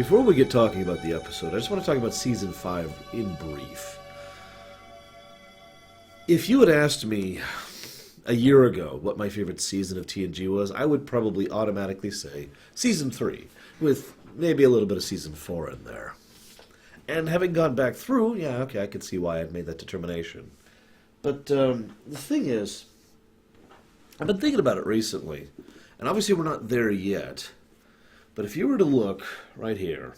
Before we get talking about the episode, I just want to talk about Season 5 in brief. If you had asked me a year ago what my favorite season of TNG was, I would probably automatically say Season 3, with maybe a little bit of Season 4 in there. And having gone back through, yeah, okay, I could see why I'd made that determination. But the thing is, I've been thinking about it recently, and obviously we're not there yet, but if you were to look right here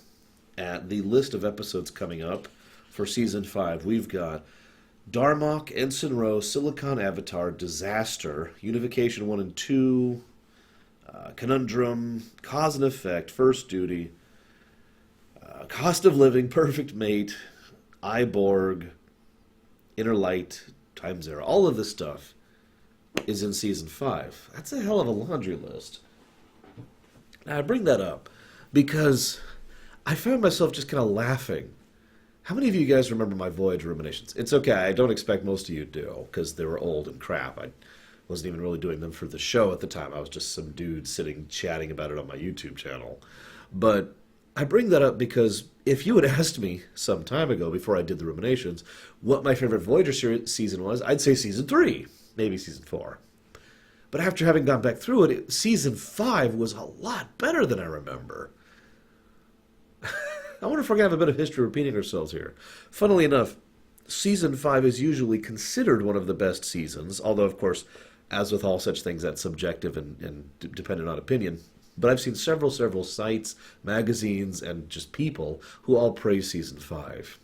at the list of episodes coming up for Season 5, we've got Darmok, Ensign Row, Silicon Avatar, Disaster, Unification 1 and 2, Conundrum, Cause and Effect, First Duty, Cost of Living, Perfect Mate, Iborg, Inner Light, Time Zero. All of this stuff is in Season 5. That's a hell of a laundry list. Now, I bring that up because I found myself just kind of laughing. How many of you guys remember my Voyage Ruminations? It's okay, I don't expect most of you do, because they were old and crap. I wasn't even really doing them for the show at the time. I was just some dude sitting chatting about it on my YouTube channel. But I bring that up because if you had asked me some time ago, before I did the Ruminations, what my favorite Voyager season was, I'd say Season 3, maybe Season 4. But after having gone back through it, Season 5 was a lot better than I remember. I wonder if we're going to have a bit of history repeating ourselves here. Funnily enough, Season 5 is usually considered one of the best seasons, although, of course, as with all such things, that's subjective and dependent on opinion. But I've seen several sites, magazines, and just people who all praise Season 5.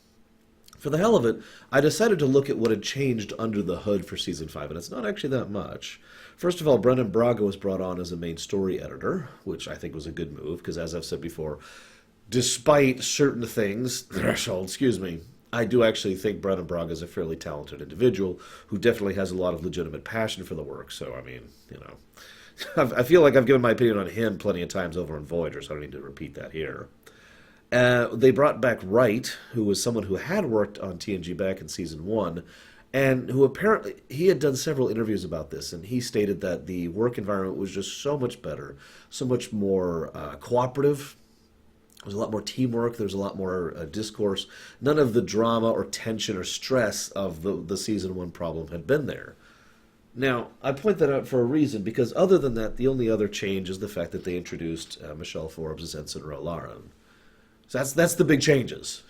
For the hell of it, I decided to look at what had changed under the hood for Season 5, and it's not actually that much. First of all, Brendan Braga was brought on as a main story editor, which I think was a good move, because as I've said before, despite certain things, I do actually think Brendan Braga is a fairly talented individual who definitely has a lot of legitimate passion for the work, so, I mean, you know. I feel like I've given my opinion on him plenty of times over on Voyager, so I don't need to repeat that here. They brought back Wright, who was someone who had worked on TNG back in Season 1, and who apparently, he had done several interviews about this, and he stated that the work environment was just so much better, so much more cooperative. There was a lot more teamwork, there was a lot more discourse. None of the drama or tension or stress of the Season 1 problem had been there. Now, I point that out for a reason, because other than that, the only other change is the fact that they introduced Michelle Forbes as Ensign Rolaran. So that's the big changes.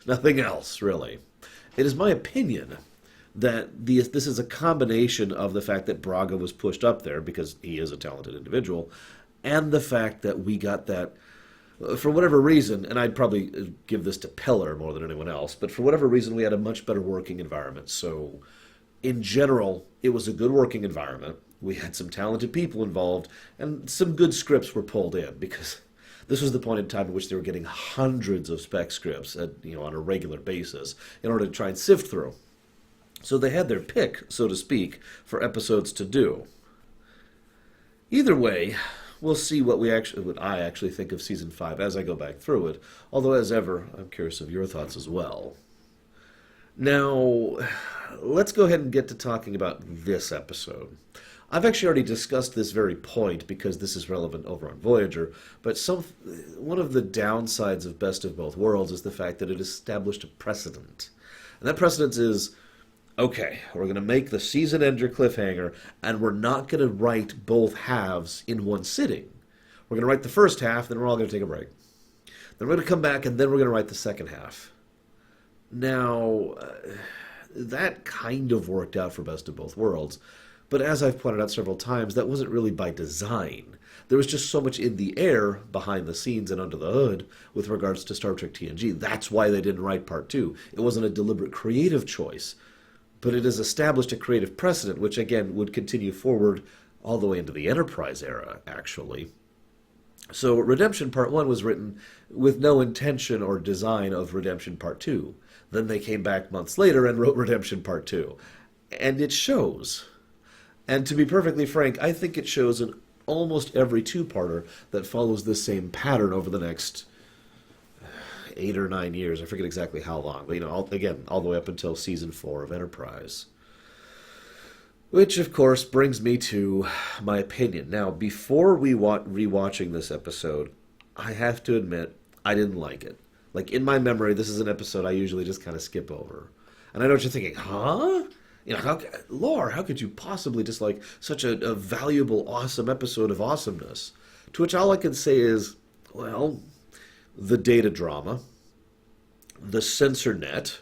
Nothing else, really. It is my opinion that this is a combination of the fact that Braga was pushed up there, because he is a talented individual, and the fact that we got that, for whatever reason, and I'd probably give this to Peller more than anyone else, but for whatever reason, we had a much better working environment. So, in general, it was a good working environment. We had some talented people involved, and some good scripts were pulled in, because this was the point in time in which they were getting hundreds of spec scripts on a regular basis in order to try and sift through. So they had their pick, so to speak, for episodes to do. Either way, we'll see what I actually think of Season 5 as I go back through it, although as ever, I'm curious of your thoughts as well. Now, let's go ahead and get to talking about this episode. I've actually already discussed this very point because this is relevant over on Voyager, but one of the downsides of Best of Both Worlds is the fact that it established a precedent. And that precedent is, okay, we're going to make the season ender cliffhanger, and we're not going to write both halves in one sitting. We're going to write the first half, then we're all going to take a break. Then we're going to come back, and then we're going to write the second half. Now, that kind of worked out for Best of Both Worlds, but as I've pointed out several times, that wasn't really by design. There was just so much in the air, behind the scenes and under the hood, with regards to Star Trek TNG. That's why they didn't write Part 2. It wasn't a deliberate creative choice, but it has established a creative precedent, which again would continue forward all the way into the Enterprise era, actually. So Redemption Part 1 was written with no intention or design of Redemption Part 2. Then they came back months later and wrote Redemption Part 2. And it shows. And to be perfectly frank, I think it shows in almost every two-parter that follows this same pattern over the next 8 or 9 years. I forget exactly how long, but all the way up until Season 4 of Enterprise. Which, of course, brings me to my opinion. Now, before rewatching this episode, I have to admit, I didn't like it. Like, in my memory, this is an episode I usually just kind of skip over. And I know what you're thinking, huh? You know, Lore, how could you possibly dislike such a valuable, awesome episode of awesomeness? To which all I can say is, well, the data drama, the censor net,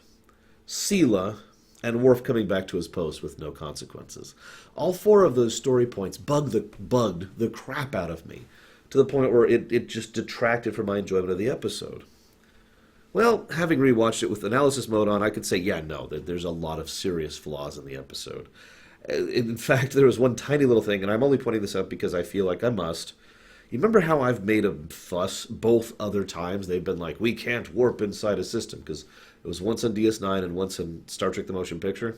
Sela, and Worf coming back to his post with no consequences. All four of those story points bugged the crap out of me, to the point where it just detracted from my enjoyment of the episode. Well, having rewatched it with analysis mode on, I could say, yeah, no, there's a lot of serious flaws in the episode. In fact, there was one tiny little thing, and I'm only pointing this out because I feel like I must. You remember how I've made a fuss both other times? They've been like, we can't warp inside a system, because it was once on DS9 and once in Star Trek The Motion Picture.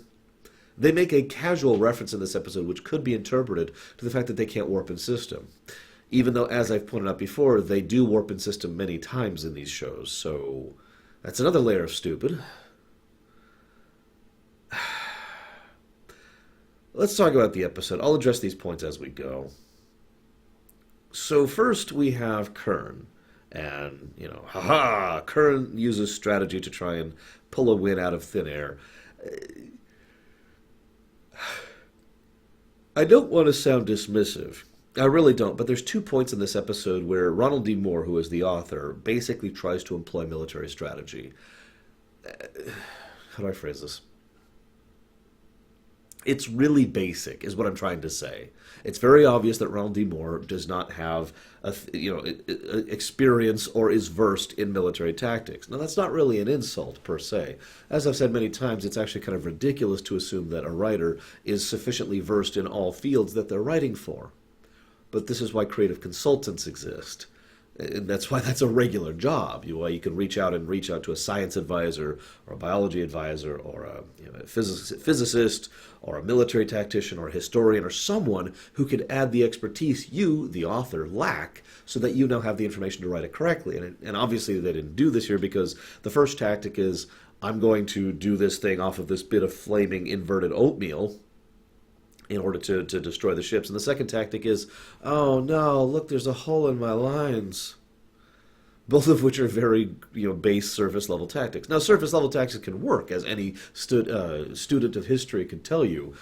They make a casual reference in this episode which could be interpreted to the fact that they can't warp in system. Even though, as I've pointed out before, they do warp in system many times in these shows, so that's another layer of stupid. Let's talk about the episode. I'll address these points as we go. So first we have Kern. And, you know, haha, Kern uses strategy to try and pull a win out of thin air. I don't want to sound dismissive. I really don't, but there's 2 points in this episode where Ronald D. Moore, who is the author, basically tries to employ military strategy. How do I phrase this? It's really basic, is what I'm trying to say. It's very obvious that Ronald D. Moore does not have experience or is versed in military tactics. Now, that's not really an insult, per se. As I've said many times, it's actually kind of ridiculous to assume that a writer is sufficiently versed in all fields that they're writing for. But this is why creative consultants exist. And that's why that's a regular job. Why you can reach out to a science advisor or a biology advisor or a physicist or a military tactician or a historian or someone who could add the expertise you, the author, lack so that you now have the information to write it correctly. And obviously they didn't do this here because the first tactic is, I'm going to do this thing off of this bit of flaming inverted oatmeal in order to destroy the ships. And the second tactic is, oh no, look, there's a hole in my lines. Both of which are very, base surface level tactics. Now, surface level tactics can work, as any student of history can tell you.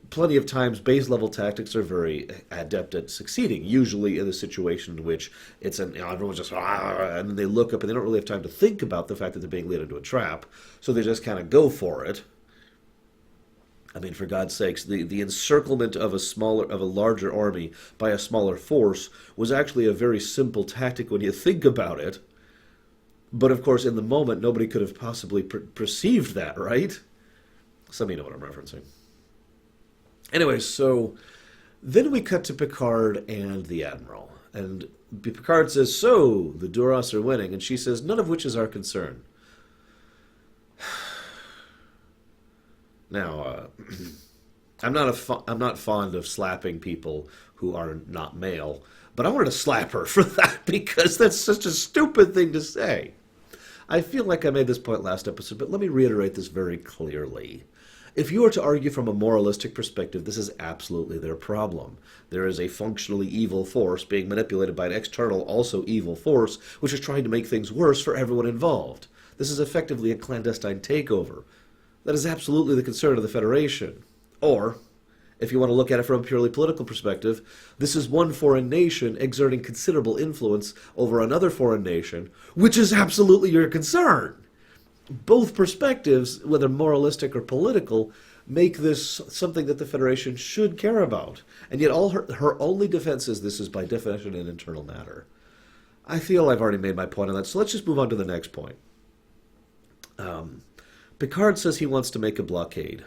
Plenty of times, base level tactics are very adept at succeeding. Usually, in a situation in which it's everyone's just and then they look up and they don't really have time to think about the fact that they're being led into a trap, so they just kind of go for it. I mean, for God's sakes, the encirclement of a larger army by a smaller force was actually a very simple tactic when you think about it. But of course, in the moment, nobody could have possibly perceived that, right? Some of you know what I'm referencing. Anyway, so then we cut to Picard and the Admiral. And Picard says, so, the Duras are winning. And she says, none of which is our concern. Now, I'm not fond of slapping people who are not male, but I wanted to slap her for that because that's such a stupid thing to say. I feel like I made this point last episode, but let me reiterate this very clearly. If you were to argue from a moralistic perspective, this is absolutely their problem. There is a functionally evil force being manipulated by an external, also evil force, which is trying to make things worse for everyone involved. This is effectively a clandestine takeover. That is absolutely the concern of the Federation. Or, if you want to look at it from a purely political perspective, this is one foreign nation exerting considerable influence over another foreign nation, which is absolutely your concern. Both perspectives, whether moralistic or political, make this something that the Federation should care about. And yet all her only defense is this is by definition an internal matter. I feel I've already made my point on that, so let's just move on to the next point. Picard says he wants to make a blockade.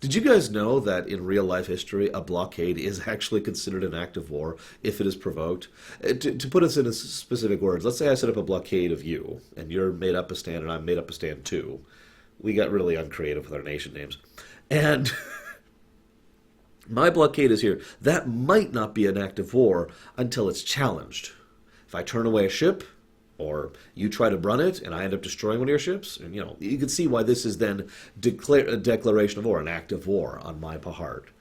Did you guys know that in real-life history, a blockade is actually considered an act of war if it is provoked? To put us in specific words, let's say I set up a blockade of you, and you're made up a stand, and I'm made up a stand too. We got really uncreative with our nation names. And my blockade is here. That might not be an act of war until it's challenged. If I turn away a ship, or you try to run it, and I end up destroying one of your ships, and you can see why this is then a declaration of war, an act of war on my part.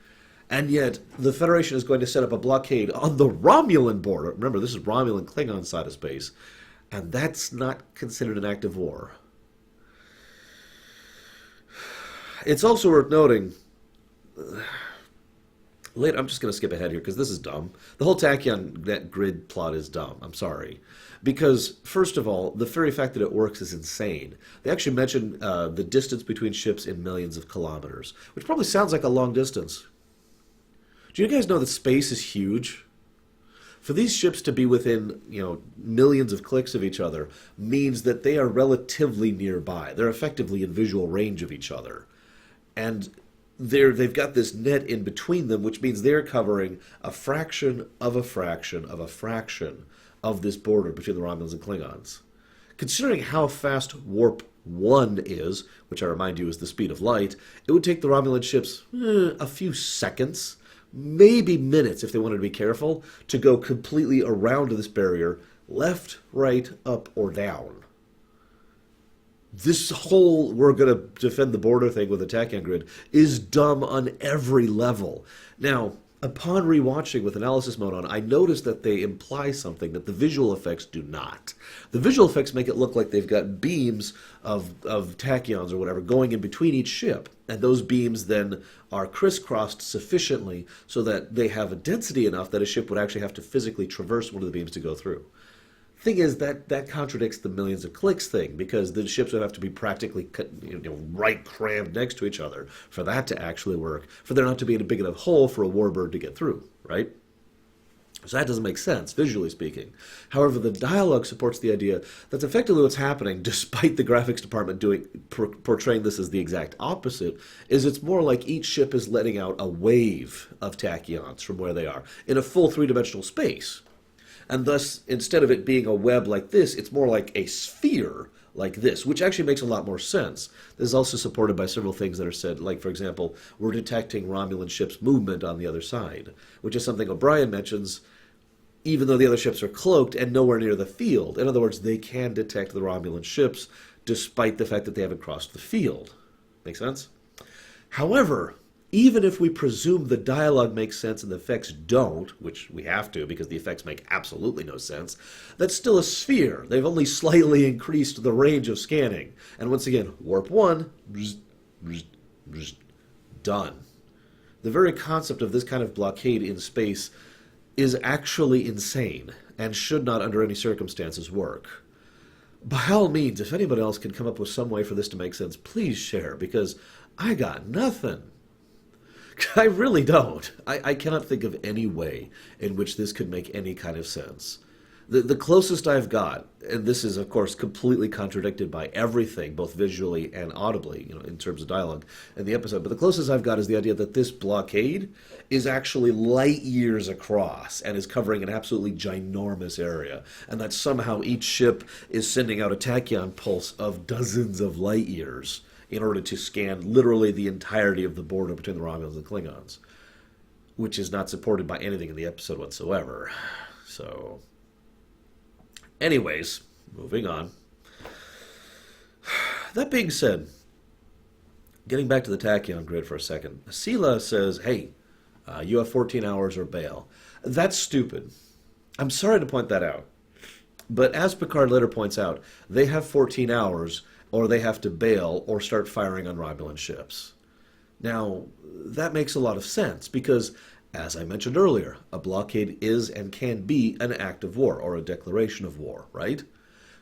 And yet, the Federation is going to set up a blockade on the Romulan border. Remember, this is Romulan Klingon side of space. And that's not considered an act of war. It's also worth noting... Later, I'm just going to skip ahead here because this is dumb. The whole tachyon grid plot is dumb. I'm sorry. Because, first of all, the very fact that it works is insane. They actually mention the distance between ships in millions of kilometers, which probably sounds like a long distance. Do you guys know that space is huge? For these ships to be within, millions of clicks of each other means that they are relatively nearby. They're effectively in visual range of each other. And they've got this net in between them, which means they're covering a fraction of a fraction of a fraction of this border between the Romulans and Klingons. Considering how fast Warp 1 is, which I remind you is the speed of light, it would take the Romulan ships a few seconds, maybe minutes if they wanted to be careful, to go completely around this barrier, left, right, up, or down. This whole we're going to defend the border thing with a tachyon grid is dumb on every level. Now, upon rewatching with analysis mode on, I noticed that they imply something that the visual effects do not. The visual effects make it look like they've got beams of tachyons or whatever going in between each ship, and those beams then are crisscrossed sufficiently so that they have a density enough that a ship would actually have to physically traverse one of the beams to go through. Thing is that contradicts the millions of clicks thing, because the ships would have to be practically right crammed next to each other for that to actually work, for there not to be a big enough hole for a warbird to get through, right? So that doesn't make sense, visually speaking. However, the dialogue supports the idea that's effectively what's happening, despite the graphics department portraying this as the exact opposite, is it's more like each ship is letting out a wave of tachyons from where they are in a full three-dimensional space. And thus, instead of it being a web like this, it's more like a sphere like this, which actually makes a lot more sense. This is also supported by several things that are said, like, for example, we're detecting Romulan ships' movement on the other side, which is something O'Brien mentions, even though the other ships are cloaked and nowhere near the field. In other words, they can detect the Romulan ships, despite the fact that they haven't crossed the field. Make sense? However, even if we presume the dialogue makes sense and the effects don't, which we have to because the effects make absolutely no sense, that's still a sphere. They've only slightly increased the range of scanning. And once again, warp 1, done. The very concept of this kind of blockade in space is actually insane and should not under any circumstances work. By all means, if anybody else can come up with some way for this to make sense, please share, because I got nothing. I really don't. I cannot think of any way in which this could make any kind of sense. The closest I've got, and this is, of course, completely contradicted by everything, both visually and audibly, in terms of dialogue in the episode, but the closest I've got is the idea that this blockade is actually light years across and is covering an absolutely ginormous area, and that somehow each ship is sending out a tachyon pulse of dozens of light years in order to scan literally the entirety of the border between the Romulans and Klingons, which is not supported by anything in the episode whatsoever. So, anyways, moving on. That being said, getting back to the tachyon grid for a second, Sela says, hey, you have 14 hours or bail. That's stupid. I'm sorry to point that out. But as Picard later points out, they have 14 hours or they have to bail or start firing on Romulan ships. Now, that makes a lot of sense because, as I mentioned earlier, a blockade is and can be an act of war or a declaration of war, right?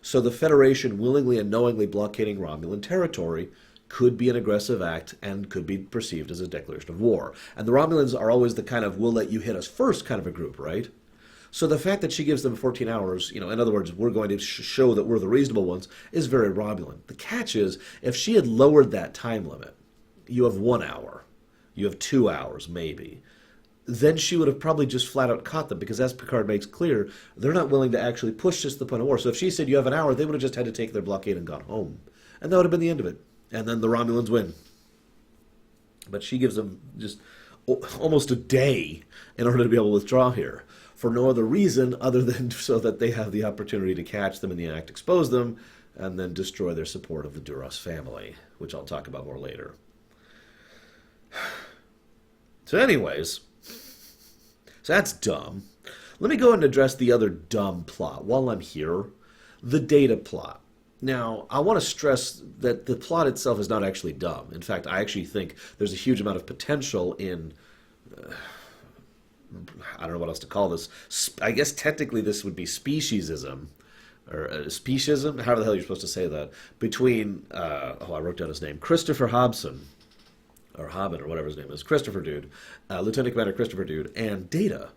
So the Federation willingly and knowingly blockading Romulan territory could be an aggressive act and could be perceived as a declaration of war. And the Romulans are always the kind of we'll let you hit us first kind of a group, right? So the fact that she gives them 14 hours, in other words, we're going to show that we're the reasonable ones, is very Romulan. The catch is, if she had lowered that time limit, you have 1 hour, you have 2 hours maybe, then she would have probably just flat out caught them, because as Picard makes clear, they're not willing to actually push this to the point of war. So if she said you have an hour, they would have just had to take their blockade and gone home. And that would have been the end of it. And then the Romulans win. But she gives them just almost a day in order to be able to withdraw here, for no other reason other than so that they have the opportunity to catch them in the act, expose them, and then destroy their support of the Duras family, which I'll talk about more later. So anyways, so that's dumb. Let me go and address the other dumb plot while I'm here. The data plot. Now, I want to stress that the plot itself is not actually dumb. In fact, I actually think there's a huge amount of potential in... I don't know what else to call this. I guess technically this would be speciesism. Or speciesism? How the hell are you supposed to say that? Between, I wrote down his name, Christopher Hobson, or Hobbin, or whatever his name is, Christopher Dude, Lieutenant Commander Christopher Dude, and Data.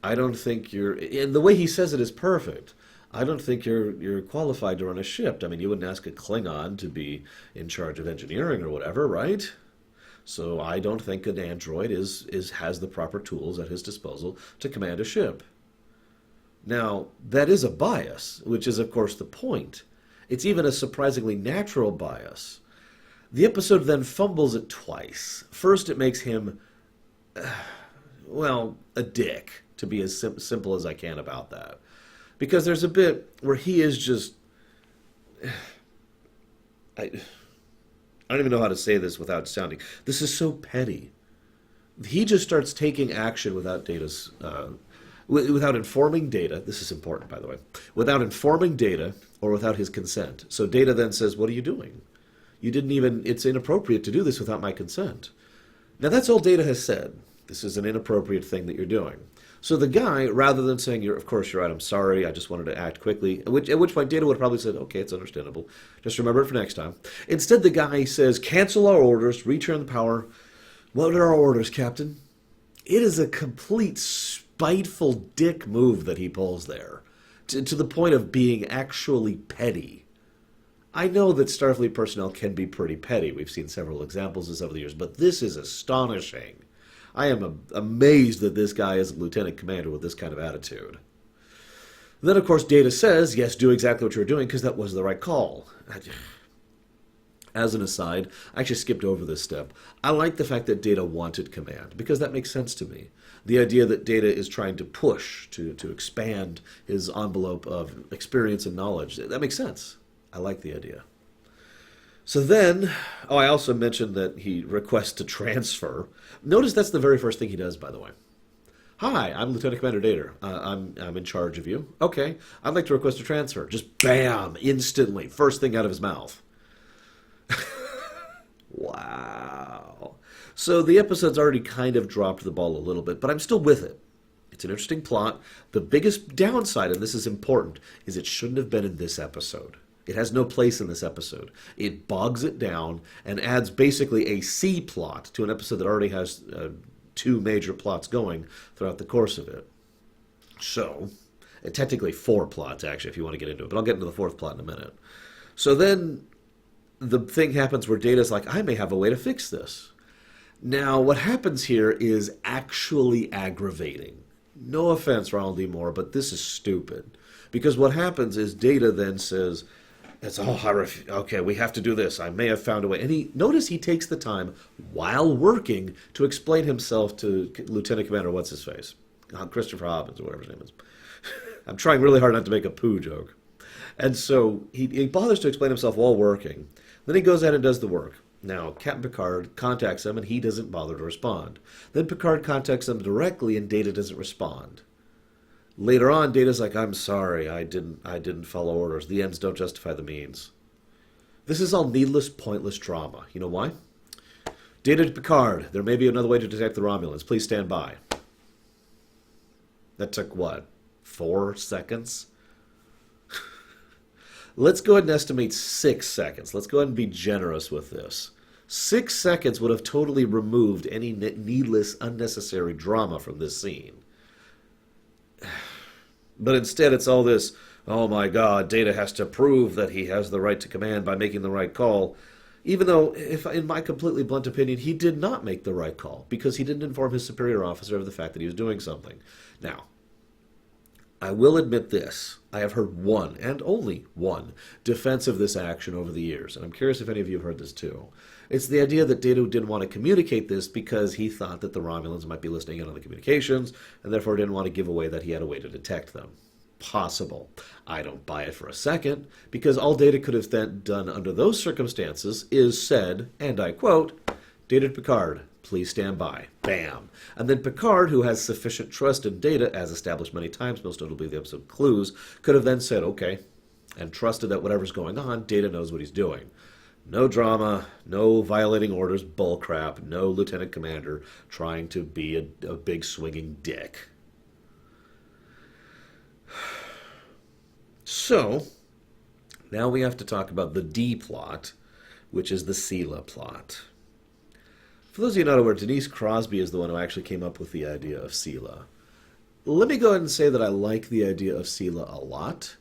I don't think and the way he says it is perfect. I don't think you're qualified to run a ship. I mean, you wouldn't ask a Klingon to be in charge of engineering or whatever, right? So I don't think an android has the proper tools at his disposal to command a ship. Now, that is a bias, which is, of course, the point. It's even a surprisingly natural bias. The episode then fumbles it twice. First, it makes him, a dick, to be as simple as I can about that. Because there's a bit where he is just... I don't even know how to say this without sounding... This is so petty. He just starts taking action without Data's... without informing Data... This is important, by the way. Without informing Data or without his consent. So Data then says, what are you doing? You didn't even... It's inappropriate to do this without my consent. Now, that's all Data has said. This is an inappropriate thing that you're doing. So the guy, rather than saying, of course you're right, I'm sorry, I just wanted to act quickly, at which point Data would have probably said, okay, it's understandable. Just remember it for next time. Instead, the guy says, cancel our orders, return the power. What are our orders, Captain? It is a complete spiteful dick move that he pulls there, to the point of being actually petty. I know that Starfleet personnel can be pretty petty. We've seen several examples of this over the years, but this is astonishing. I am amazed that this guy is a lieutenant commander with this kind of attitude. Then, of course, Data says, yes, do exactly what you're doing, because that was the right call. As an aside, I actually skipped over this step. I like the fact that Data wanted command, because that makes sense to me. The idea that Data is trying to push, to expand his envelope of experience and knowledge, that makes sense. I like the idea. So then, I also mentioned that he requests to transfer. Notice that's the very first thing he does, by the way. Hi, I'm Lieutenant Commander Data. I'm in charge of you. Okay, I'd like to request a transfer. Just bam, instantly, first thing out of his mouth. Wow. So the episode's already kind of dropped the ball a little bit, but I'm still with it. It's an interesting plot. The biggest downside, and this is important, is it shouldn't have been in this episode. It has no place in this episode. It bogs it down and adds basically a C plot to an episode that already has two major plots going throughout the course of it. So, technically 4 plots, actually, if you want to get into it. But I'll get into the 4th plot in a minute. So then the thing happens where Data's like, I may have a way to fix this. Now, what happens here is actually aggravating. No offense, Ronald D. Moore, but this is stupid. Because what happens is Data then says... okay, we have to do this. I may have found a way. And notice he takes the time while working to explain himself to Lieutenant Commander What's-His-Face. Christopher Hobbins, or whatever his name is. I'm trying really hard not to make a poo joke. And so he bothers to explain himself while working. Then he goes out and does the work. Now, Captain Picard contacts him, and he doesn't bother to respond. Then Picard contacts him directly, and Data doesn't respond. Later on, Data's like, I'm sorry, I didn't follow orders. The ends don't justify the means. This is all needless, pointless drama. You know why? Data to Picard. There may be another way to detect the Romulans. Please stand by. That took, what, 4 seconds? Let's go ahead and estimate 6 seconds. Let's go ahead and be generous with this. 6 seconds would have totally removed any needless, unnecessary drama from this scene. But instead it's all this, oh my god, Data has to prove that he has the right to command by making the right call. Even though, in my completely blunt opinion, he did not make the right call, because he didn't inform his superior officer of the fact that he was doing something. Now, I will admit this. I have heard one, and only one, defense of this action over the years, and I'm curious if any of you have heard this too. It's the idea that Data didn't want to communicate this because he thought that the Romulans might be listening in on the communications, and therefore didn't want to give away that he had a way to detect them. Possible. I don't buy it for a second, because all Data could have then done under those circumstances is said, and I quote, Data to Picard, Please stand by. Bam. And then Picard, who has sufficient trust in Data, as established many times, most notably the episode Clues, could have then said, okay, and trusted that whatever's going on, Data knows what he's doing. No drama, no violating orders bullcrap, no lieutenant commander trying to be a big swinging dick. So, now we have to talk about the D plot, which is the Sela plot. For those of you not aware, Denise Crosby is the one who actually came up with the idea of Sela. Let me go ahead and say that I like the idea of Sela a lot.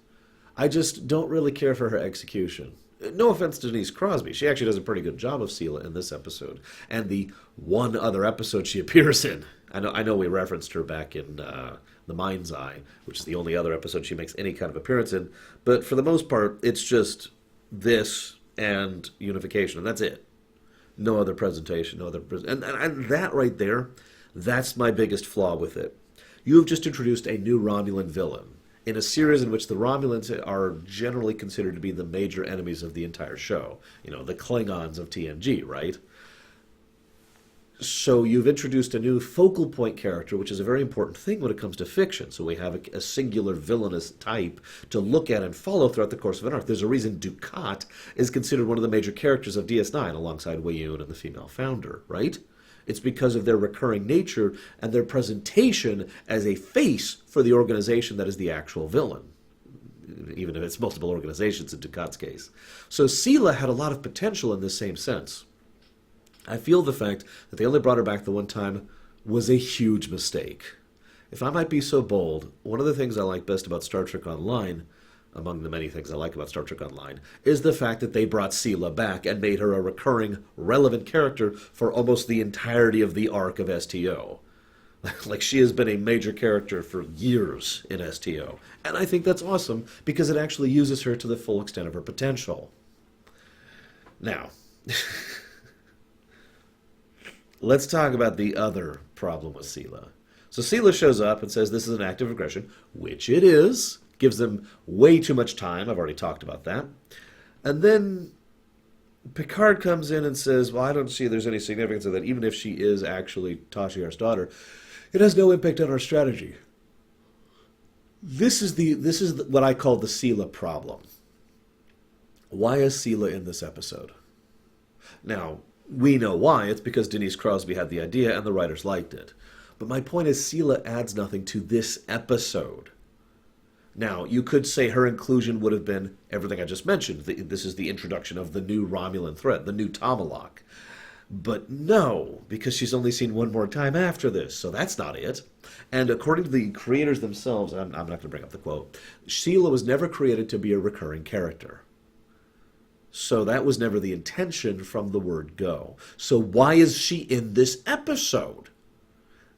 I just don't really care for her execution. No offense to Denise Crosby. She actually does a pretty good job of Sela in this episode. And the one other episode she appears in. I know we referenced her back in The Mind's Eye, which is the only other episode she makes any kind of appearance in. But for the most part, it's just this and Unification, and that's it. No other presentation, and that right there, that's my biggest flaw with it. You have just introduced a new Romulan villain in a series in which the Romulans are generally considered to be the major enemies of the entire show. You know, the Klingons of TNG, right? So you've introduced a new focal point character, which is a very important thing when it comes to fiction. So we have a singular villainous type to look at and follow throughout the course of an arc. There's a reason Dukat is considered one of the major characters of DS9 alongside Wayun and the female founder, right? It's because of their recurring nature and their presentation as a face for the organization that is the actual villain, even if it's multiple organizations in Dukat's case. So Sela had a lot of potential in this same sense. I feel the fact that they only brought her back the one time was a huge mistake. If I might be so bold, one of the things I like best about Star Trek Online, among the many things I like about Star Trek Online, is the fact that they brought Sela back and made her a recurring, relevant character for almost the entirety of the arc of STO. Like, she has been a major character for years in STO. And I think that's awesome, because it actually uses her to the full extent of her potential. Now... let's talk about the other problem with Sela. So Sela shows up and says this is an act of aggression, which it is. Gives them way too much time. I've already talked about that. And then Picard comes in and says, well, I don't see there's any significance of that, even if she is actually Tashiar's daughter. It has no impact on our strategy. This is what I call the Sela problem. Why is Sela in this episode? Now, we know why. It's because Denise Crosby had the idea and the writers liked it. But my point is, Sela adds nothing to this episode. Now, you could say her inclusion would have been everything I just mentioned. This is the introduction of the new Romulan threat, the new Tomalak. But no, because she's only seen one more time after this, so that's not it. And according to the creators themselves, I'm not going to bring up the quote, Sela was never created to be a recurring character. So that was never the intention from the word go. So why is she in this episode?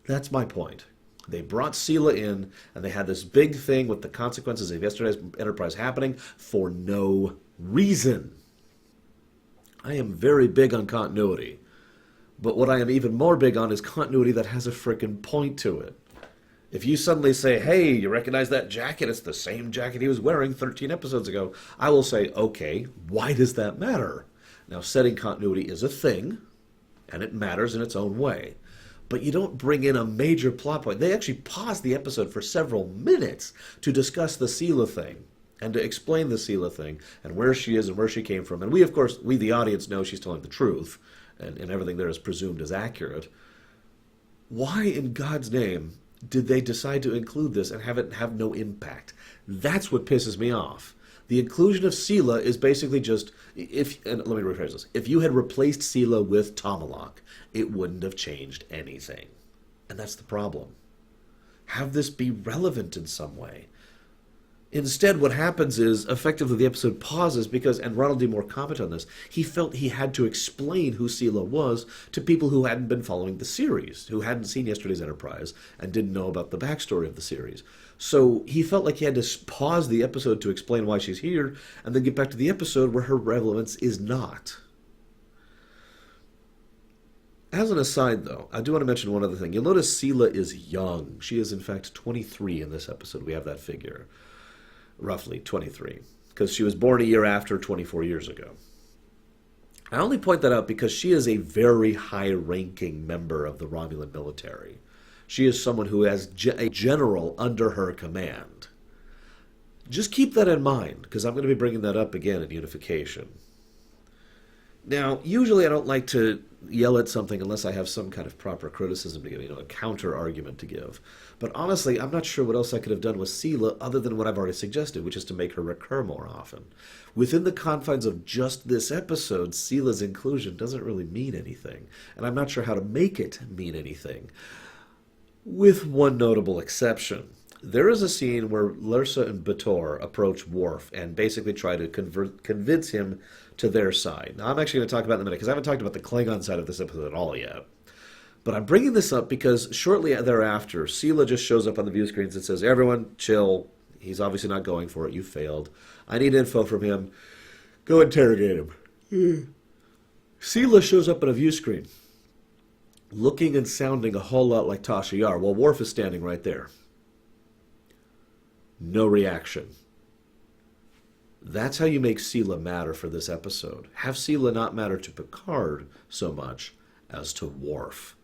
That's my point. They brought Sela in, and they had this big thing with the consequences of yesterday's Enterprise happening for no reason. I am very big on continuity. But what I am even more big on is continuity that has a frickin' point to it. If you suddenly say, hey, you recognize that jacket? It's the same jacket he was wearing 13 episodes ago. I will say, okay, why does that matter? Now, setting continuity is a thing, and it matters in its own way. But you don't bring in a major plot point. They actually paused the episode for several minutes to discuss the Sela thing and to explain the Sela thing and where she is and where she came from. And we, of course, the audience, know she's telling the truth, and everything there is presumed as accurate. Why in God's name did they decide to include this and have it have no impact? That's what pisses me off. The inclusion of Sela is basically just, and let me rephrase this, if you had replaced Sela with Tomalak, it wouldn't have changed anything. And that's the problem. Have this be relevant in some way. Instead, what happens is, effectively, the episode pauses because, and Ronald D. Moore commented on this, he felt he had to explain who Sela was to people who hadn't been following the series, who hadn't seen yesterday's Enterprise, and didn't know about the backstory of the series. So he felt like he had to pause the episode to explain why she's here, and then get back to the episode where her relevance is not. As an aside, though, I do want to mention one other thing. You'll notice Sela is young. She is, in fact, 23 in this episode. We have that figure. Roughly 23, because she was born a year after 24 years ago. I only point that out because she is a very high-ranking member of the Romulan military. She is someone who has a general under her command. Just keep that in mind, because I'm going to be bringing that up again in Unification. Now, usually I don't like to yell at something unless I have some kind of proper criticism to give, a counter-argument to give. But honestly, I'm not sure what else I could have done with Sela other than what I've already suggested, which is to make her recur more often. Within the confines of just this episode, Sela's inclusion doesn't really mean anything, and I'm not sure how to make it mean anything. With one notable exception. There is a scene where Lursa and Bator approach Worf and basically try to convince him to their side. Now, I'm actually going to talk about it in a minute because I haven't talked about the Klingon side of this episode at all yet. But I'm bringing this up because shortly thereafter, Sela just shows up on the view screens and says, "Everyone, chill. He's obviously not going for it. You failed. I need info from him. Go interrogate him." Sela shows up on a view screen, looking and sounding a whole lot like Tasha Yar, while Worf is standing right there. No reaction. That's how you make Sela matter for this episode. Have Sela not matter to Picard so much as to Worf.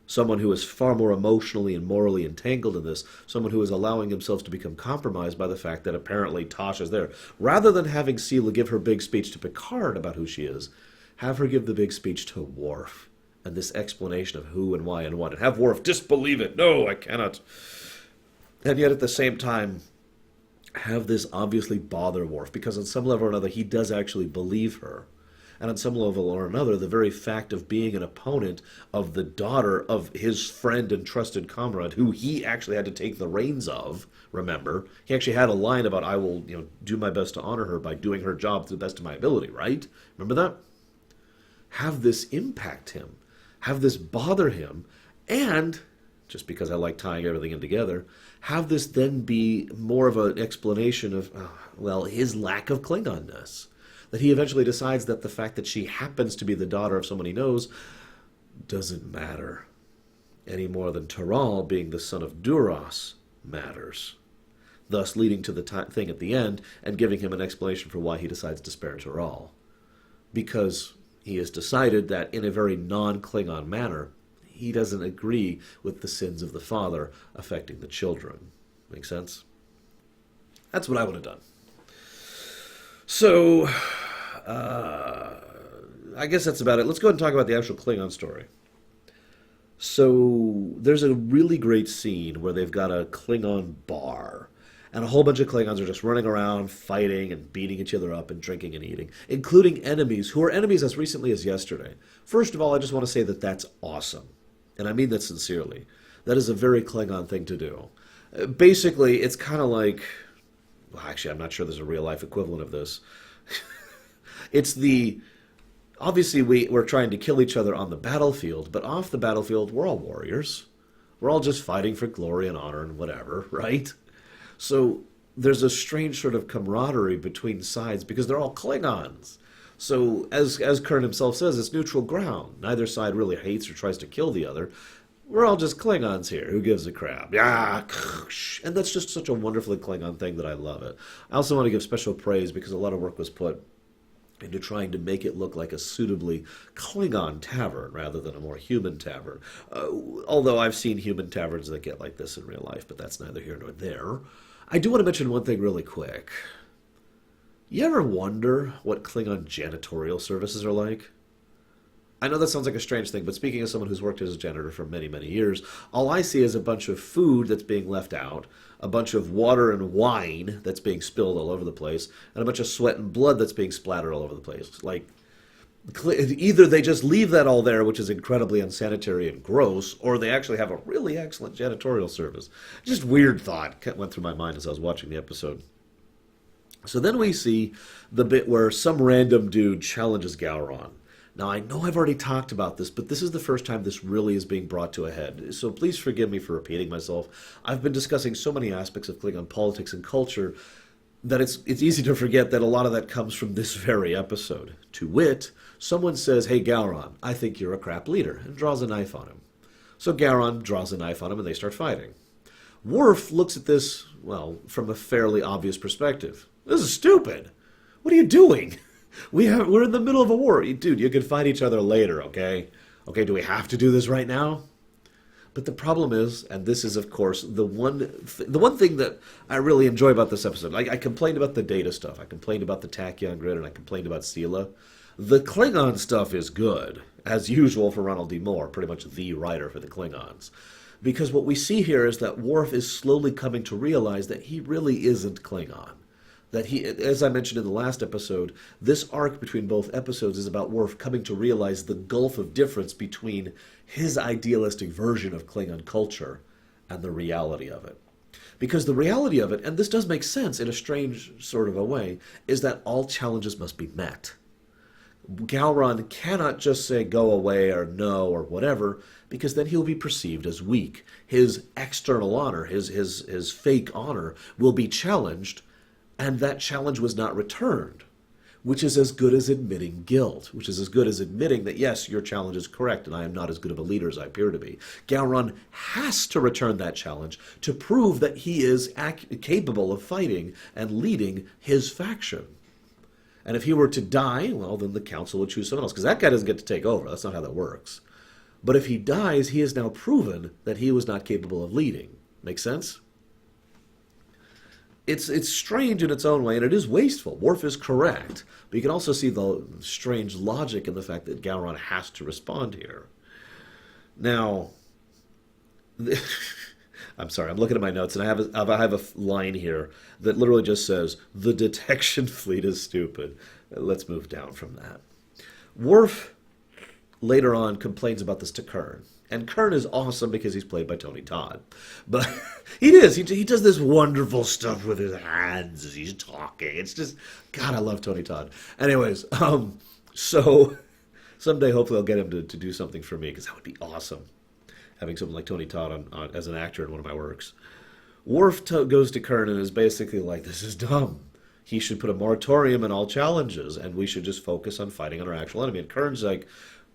Someone who is far more emotionally and morally entangled in this. Someone who is allowing himself to become compromised by the fact that apparently Tasha's there. Rather than having Sela give her big speech to Picard about who she is, have her give the big speech to Worf. And this explanation of who and why and what. And have Worf disbelieve it. No, I cannot. And yet at the same time, have this obviously bother Worf, because on some level or another, he does actually believe her. And on some level or another, the very fact of being an opponent of the daughter of his friend and trusted comrade, who he actually had to take the reins of, remember, he actually had a line about, "I will, do my best to honor her by doing her job to the best of my ability," right? Remember that? Have this impact him. Have this bother him. And, just because I like tying everything in together, have this then be more of an explanation of, his lack of Klingonness. That he eventually decides that the fact that she happens to be the daughter of someone he knows doesn't matter, any more than Taral being the son of Duras matters. Thus leading to the thing at the end and giving him an explanation for why he decides to spare Taral. Because he has decided that in a very non-Klingon manner, he doesn't agree with the sins of the father affecting the children. Make sense? That's what I would have done. So, I guess that's about it. Let's go ahead and talk about the actual Klingon story. So, there's a really great scene where they've got a Klingon bar, and a whole bunch of Klingons are just running around, fighting and beating each other up and drinking and eating, including enemies who are enemies as recently as yesterday. First of all, I just want to say that that's awesome. And I mean that sincerely. That is a very Klingon thing to do. Basically, it's kind of like... Well, actually, I'm not sure there's a real-life equivalent of this. It's the... Obviously, we're trying to kill each other on the battlefield, but off the battlefield, we're all warriors. We're all just fighting for glory and honor and whatever, right? So there's a strange sort of camaraderie between sides because they're all Klingons. So, as Kern himself says, it's neutral ground. Neither side really hates or tries to kill the other. We're all just Klingons here. Who gives a crap? Yeah, and that's just such a wonderfully Klingon thing that I love it. I also want to give special praise because a lot of work was put into trying to make it look like a suitably Klingon tavern rather than a more human tavern. Although I've seen human taverns that get like this in real life, but that's neither here nor there. I do want to mention one thing really quick. You ever wonder what Klingon janitorial services are like? I know that sounds like a strange thing, but speaking as someone who's worked as a janitor for many, many years, all I see is a bunch of food that's being left out, a bunch of water and wine that's being spilled all over the place, and a bunch of sweat and blood that's being splattered all over the place. Like, either they just leave that all there, which is incredibly unsanitary and gross, or they actually have a really excellent janitorial service. Just weird thought went through my mind as I was watching the episode. So then we see the bit where some random dude challenges Gowron. Now, I know I've already talked about this, but this is the first time this really is being brought to a head. So please forgive me for repeating myself. I've been discussing so many aspects of Klingon politics and culture that it's easy to forget that a lot of that comes from this very episode. To wit, someone says, "Hey, Gowron, I think you're a crap leader," and draws a knife on him. So Gowron draws a knife on him and they start fighting. Worf looks at this, from a fairly obvious perspective. This is stupid. What are you doing? We're in the middle of a war. Dude, you can fight each other later, okay? Okay, do we have to do this right now? But the problem is, and this is, of course, the one thing that I really enjoy about this episode. I complained about the data stuff. I complained about the tachyon grid, and I complained about Sela. The Klingon stuff is good, as usual for Ronald D. Moore, pretty much the writer for the Klingons. Because what we see here is that Worf is slowly coming to realize that he really isn't Klingon. That he, as I mentioned in the last episode, this arc between both episodes is about Worf coming to realize the gulf of difference between his idealistic version of Klingon culture and the reality of it. Because the reality of it, and this does make sense in a strange sort of a way, is that all challenges must be met. Gowron cannot just say go away or no or whatever, because then he'll be perceived as weak. His external honor, his fake honor, will be challenged, and that challenge was not returned, which is as good as admitting guilt, which is as good as admitting that, yes, your challenge is correct, and I am not as good of a leader as I appear to be. Gowron has to return that challenge to prove that he is capable of fighting and leading his faction. And if he were to die, well, then the council would choose someone else, because that guy doesn't get to take over. That's not how that works. But if he dies, he has now proven that he was not capable of leading. Make sense? It's strange in its own way, and it is wasteful. Worf is correct. But you can also see the strange logic in the fact that Gowron has to respond here. Now, I'm sorry, I'm looking at my notes, and I have a line here that literally just says, the detection fleet is stupid. Let's move down from that. Worf, later on, complains about this to Kern. And Kern is awesome because he's played by Tony Todd. But he does this wonderful stuff with his hands as he's talking. It's just, God, I love Tony Todd. Anyways, so someday hopefully I'll get him to do something for me, because that would be awesome, having someone like Tony Todd on as an actor in one of my works. Worf goes to Kern and is basically like, this is dumb. He should put a moratorium on all challenges, and we should just focus on fighting our actual enemy. And Kern's like,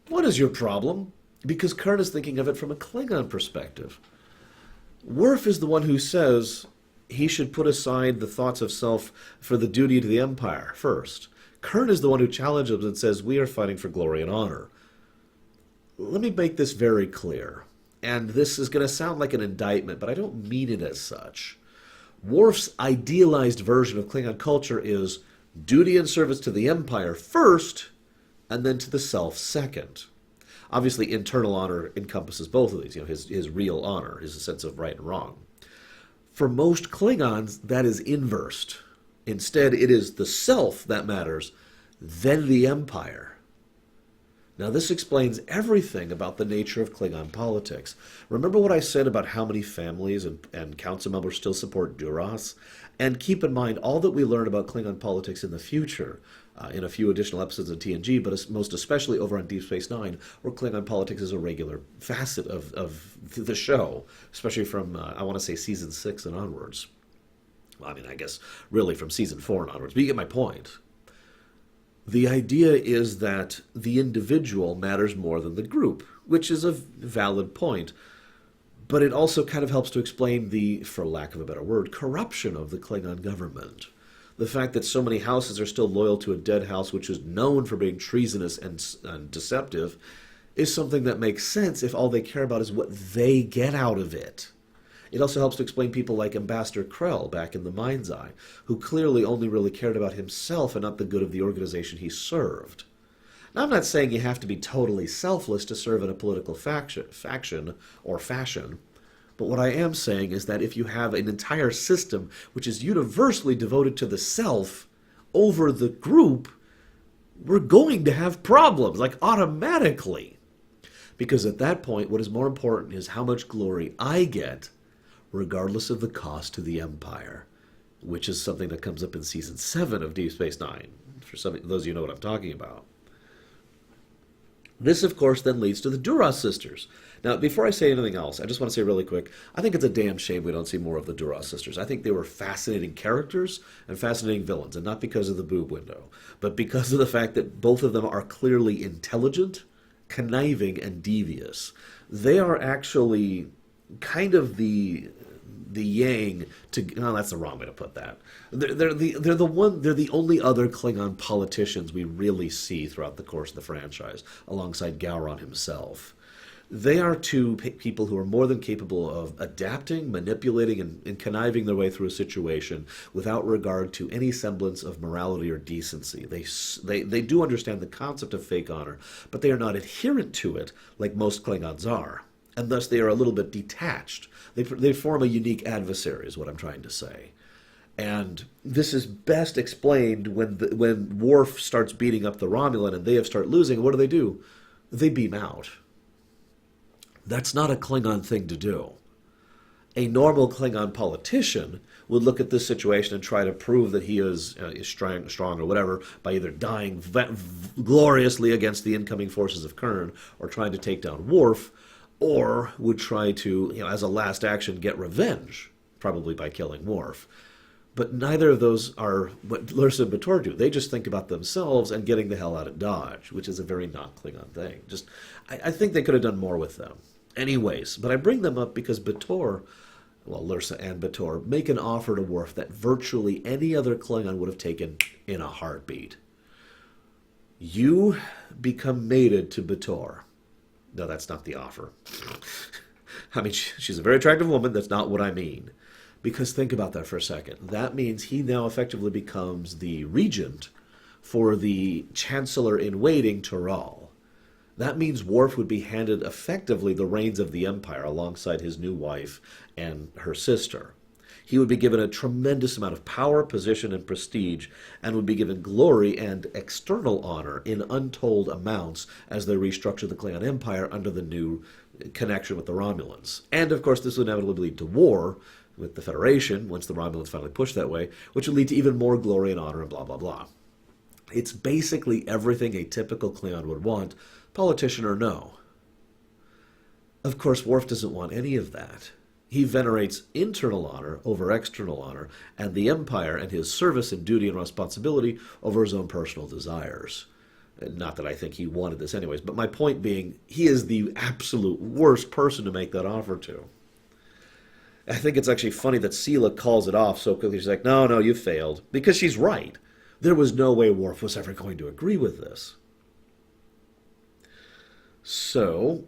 what is your problem? Because Kern is thinking of it from a Klingon perspective. Worf is the one who says he should put aside the thoughts of self for the duty to the Empire first. Kern is the one who challenges him and says, we are fighting for glory and honor. Let me make this very clear. And this is going to sound like an indictment, but I don't mean it as such. Worf's idealized version of Klingon culture is duty and service to the Empire first, and then to the self second. Obviously, internal honor encompasses both of these. His real honor, his sense of right and wrong. For most Klingons, that is inversed. Instead, it is the self that matters, then the Empire. Now, this explains everything about the nature of Klingon politics. Remember what I said about how many families and council members still support Duras? And keep in mind all that we learn about Klingon politics in the future, in a few additional episodes of TNG, but most especially over on Deep Space Nine, where Klingon politics is a regular facet of the show, especially from, I want to say, Season 6 and onwards. Well, I mean, I guess really from Season 4 and onwards, but you get my point. The idea is that the individual matters more than the group, which is a valid point. But it also kind of helps to explain the, for lack of a better word, corruption of the Klingon government. The fact that so many houses are still loyal to a dead house which is known for being treasonous and deceptive is something that makes sense if all they care about is what they get out of it. It also helps to explain people like Ambassador Krell back in the Mind's Eye, who clearly only really cared about himself and not the good of the organization he served. Now, I'm not saying you have to be totally selfless to serve in a political faction or fashion, but what I am saying is that if you have an entire system which is universally devoted to the self over the group, we're going to have problems, like automatically. Because at that point, what is more important is how much glory I get, regardless of the cost to the Empire, which is something that comes up in Season 7 of Deep Space Nine, for those of you who know what I'm talking about. This, of course, then leads to the Duras sisters. Now, before I say anything else, I just want to say really quick, I think it's a damn shame we don't see more of the Duras sisters. I think they were fascinating characters and fascinating villains, and not because of the boob window, but because of the fact that both of them are clearly intelligent, conniving, and devious. They are actually kind of the the yang to. No, that's the wrong way to put that. They're the only other Klingon politicians we really see throughout the course of the franchise, alongside Gowron himself. They are two people who are more than capable of adapting, manipulating, and conniving their way through a situation without regard to any semblance of morality or decency. They do understand the concept of fake honor, but they are not adherent to it like most Klingons are, and thus they are a little bit detached. They form a unique adversary, is what I'm trying to say. And this is best explained when Worf starts beating up the Romulan and they have start losing. What do? They beam out. That's not a Klingon thing to do. A normal Klingon politician would look at this situation and try to prove that he is strong or whatever by either dying gloriously against the incoming forces of Kern or trying to take down Worf, or would try to, as a last action, get revenge, probably by killing Worf. But neither of those are what Lursa and B'Etor do. They just think about themselves and getting the hell out of Dodge, which is a very non-Klingon thing. I think they could have done more with them. Anyways, but I bring them up because Lursa and B'Etor make an offer to Worf that virtually any other Klingon would have taken in a heartbeat. You become mated to B'Etor. No, that's not the offer. I mean, she's a very attractive woman. That's not what I mean. Because think about that for a second. That means he now effectively becomes the regent for the Chancellor-in-Waiting, Toral. That means Worf would be handed effectively the reins of the Empire alongside his new wife and her sister. He would be given a tremendous amount of power, position, and prestige, and would be given glory and external honor in untold amounts as they restructure the Klingon Empire under the new connection with the Romulans. And, of course, this would inevitably lead to war with the Federation, once the Romulans finally push that way, which would lead to even more glory and honor and blah, blah, blah. It's basically everything a typical Klingon would want, politician or no. Of course, Worf doesn't want any of that. He venerates internal honor over external honor, and the Empire and his service and duty and responsibility over his own personal desires. Not that I think he wanted this anyways, but my point being, he is the absolute worst person to make that offer to. I think it's actually funny that Sela calls it off so quickly. She's like, no, you failed. Because she's right. There was no way Worf was ever going to agree with this. So,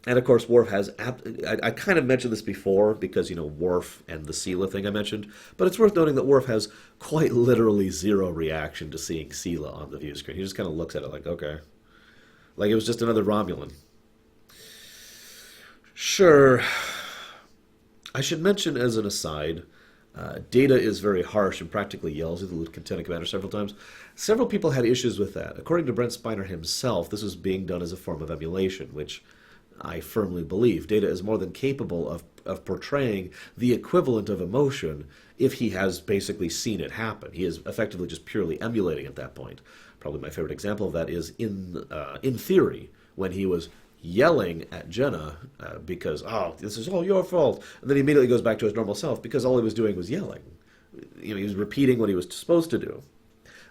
and of course Worf has, I kind of mentioned this before because, Worf and the Sela thing I mentioned, but it's worth noting that Worf has quite literally zero reaction to seeing Sela on the view screen. He just kind of looks at it like, okay. Like it was just another Romulan. Sure. I should mention as an aside, Data is very harsh and practically yells at the Lieutenant Commander several times. Several people had issues with that. According to Brent Spiner himself, this was being done as a form of emulation, which I firmly believe. Data is more than capable of portraying the equivalent of emotion if he has basically seen it happen. He is effectively just purely emulating at that point. Probably my favorite example of that is in Theory, when he was yelling at Jenna because, this is all your fault. And then he immediately goes back to his normal self because all he was doing was yelling. He was repeating what he was supposed to do.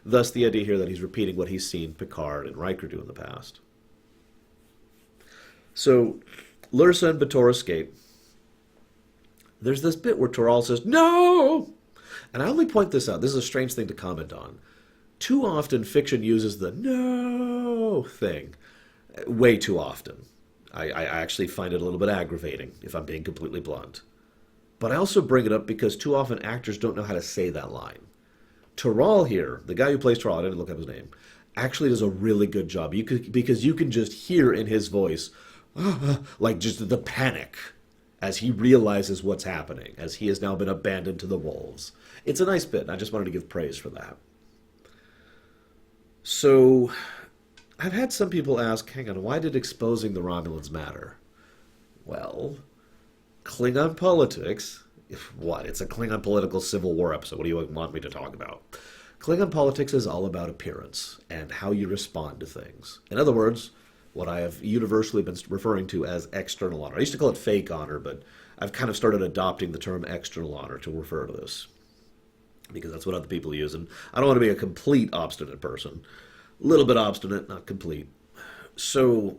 Thus the idea here that he's repeating what he's seen Picard and Riker do in the past. So, Lursa and B'Etor escape. There's this bit where Toral says, "No!" And I only point this out. This is a strange thing to comment on. Too often fiction uses the "no" thing. Way too often. I actually find it a little bit aggravating, if I'm being completely blunt. But I also bring it up because too often actors don't know how to say that line. Toral here, the guy who plays Toral, I didn't look up his name, actually does a really good job. Because you can just hear in his voice, like just the panic as he realizes what's happening, as he has now been abandoned to the wolves. It's a nice bit, and I just wanted to give praise for that. So, I've had some people ask, hang on, why did exposing the Romulans matter? Well, Klingon politics, what? It's a Klingon political civil war episode. What do you want me to talk about? Klingon politics is all about appearance and how you respond to things. In other words, what I have universally been referring to as external honor. I used to call it fake honor, but I've kind of started adopting the term external honor to refer to this, because that's what other people use, and I don't want to be a complete obstinate person. A little bit obstinate, not complete. So,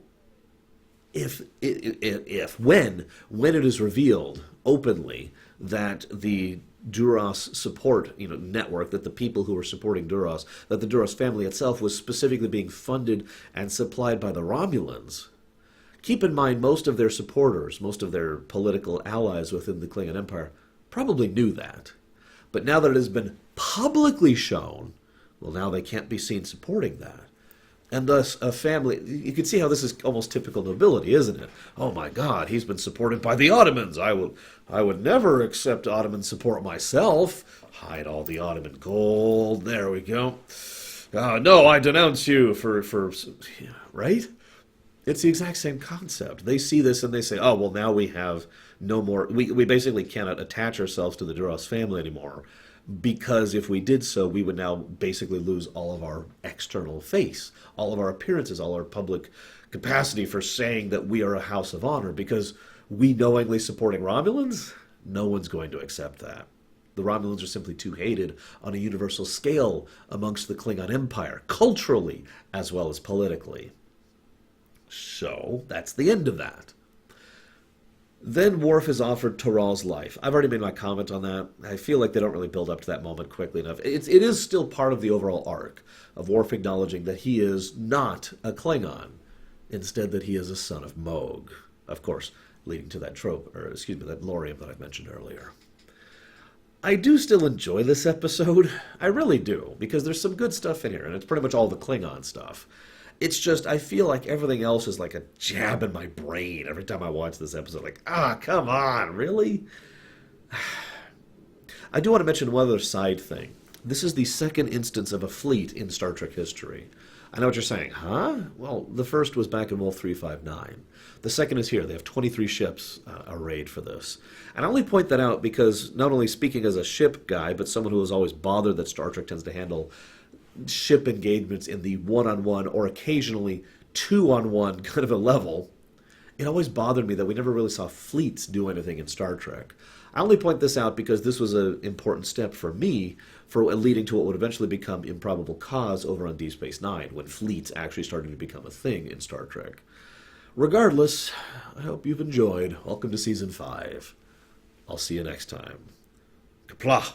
when it is revealed openly that the Duras support, network, that the people who were supporting Duras, that the Duras family itself was specifically being funded and supplied by the Romulans. Keep in mind, most of their supporters, most of their political allies within the Klingon Empire probably knew that. But now that it has been publicly shown, well, now they can't be seen supporting that. And thus, a family, you can see how this is almost typical nobility, isn't it? Oh my God, he's been supported by the Ottomans. I would never accept Ottoman support myself. Hide all the Ottoman gold. There we go. No, I denounce you for right? It's the exact same concept. They see this and they say, oh, well, now we have no more, we basically cannot attach ourselves to the Duras family anymore, because if we did so, we would now basically lose all of our external face, all of our appearances, all our public capacity for saying that we are a house of honor, because we knowingly supporting Romulans, no one's going to accept that. The Romulans are simply too hated on a universal scale amongst the Klingon Empire, culturally as well as politically. So, that's the end of that. Then Worf is offered Toral's life. I've already made my comment on that. I feel like they don't really build up to that moment quickly enough. It is still part of the overall arc of Worf acknowledging that he is not a Klingon. Instead, that he is a son of Moog. Of course, leading to that trope, or excuse me, that lorium that I mentioned earlier. I do still enjoy this episode. I really do, because there's some good stuff in here, and it's pretty much all the Klingon stuff. It's just, I feel like everything else is like a jab in my brain every time I watch this episode. Like, come on, really? I do want to mention one other side thing. This is the second instance of a fleet in Star Trek history. I know what you're saying, huh? Well, the first was back in Wolf 359. The second is here. They have 23 ships arrayed for this. And I only point that out because, not only speaking as a ship guy, but someone who is always bothered that Star Trek tends to handle ship engagements in the one-on-one or occasionally two-on-one kind of a level, it always bothered me that we never really saw fleets do anything in Star Trek. I only point this out because this was an important step for me for leading to what would eventually become Improbable Cause over on Deep Space Nine, when fleets actually started to become a thing in Star Trek. Regardless, I hope you've enjoyed. Welcome to Season 5. I'll see you next time. Kapla!